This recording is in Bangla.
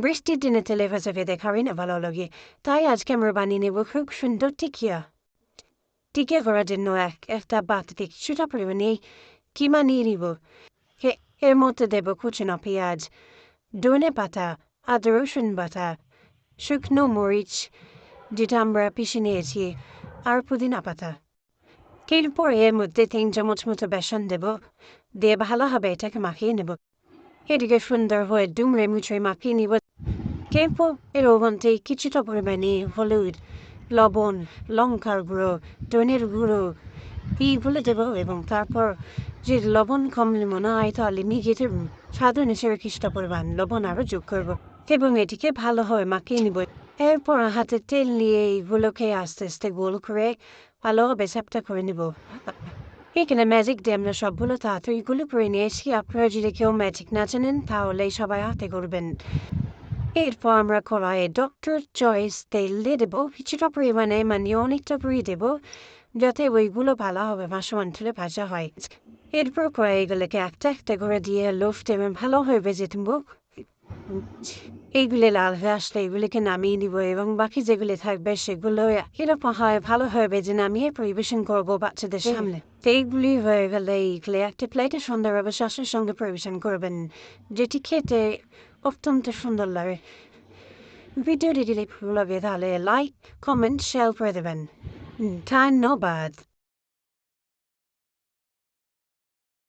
বৃষ্টির দিনে টেলিভাসে দেখারই না ভালো লাগে, তাই আজ ক্যামেরা বানিয়ে নেব খুব সুন্দর টিকিয়া। টিকিয়া করার জন্য একটা বাটিতে কিছুটা পরিমাণে কি মানিয়ে নিব। এর মধ্যে দেব কুচানো পেঁয়াজ, ধনে পাতা, আদা রসুন বাটা, শুকনো মরিচ যেটা আমরা পিষে নিয়েছি, আর পুদিনা পাতা। এরপর এর মধ্যে 3 চামচ মতো বেসন দেব, দিয়ে ভালোভাবে এটাকে মাখিয়ে নেব। এদিকে সুন্দর হয়ে দুমড়ে মুচড়ে মাখিয়ে নিব। এরপর এর মধ্যে কিছুটা পরিমাণে হলুদ, লবণ, লঙ্কার গুঁড়ো, ধনের গুঁড়ো এইগুলো দেবো, এবং তারপর যে লবণ কমলে মনে হয় তাহলে নিজেদের স্বাদ অনুসারে কিছুটা পরিমাণ লবণ আরও যোগ করবো, এবং এটিকে ভালোভাবে মাখিয়ে নিব। এরপর হাতে তেল নিয়ে এইগুলোকে আস্তে আস্তে গোল করে ভালোভাবে চ্যাপ্টা করে নেব। এখানে ম্যাজিক দিয়ে আমরা সবগুলো তাড়াতাড়ি গুলো করে নিয়েছি। আপনারা যদি কেউ ম্যাজিক না জানেন তাহলে সবাই হাতে করবেন। এরপর আমরা কড়াইয়ে ডক্টর চয়েস তেল দিয়ে দেবো, কিছুটা পরিমাণে মানে অনেকটা করে দেবো, যাতে ওইগুলো ভালোভাবে ভাসমান তুলে ভাজা হয়। এরপর কড়াইগুলোকে একটা একটা করে দিয়ে লো ফ্লেমে ভালোভাবে ভেজে দেবো। এইগুলি লাল হয়ে আসলে এগুলিকে নামিয়ে নিব, এবং বাকি যেগুলি থাকবে সেগুলো এরকম হয় ভালোভাবে ভেজে নামিয়ে পরিবেশন করবো বাচ্চাদের সামনে। এইগুলি হয়ে গেলে এইগুলি একটা প্লেটে সুন্দরভাবে সসের সঙ্গে পরিবেশন করবেন, যেটি খেতে অত্যন্ত সুন্দর লাগে। ভিডিওটি যদি ভালো লাগে তাহলে লাইক, কমেন্ট, শেয়ার করে দেবেন। ধন্যবাদ।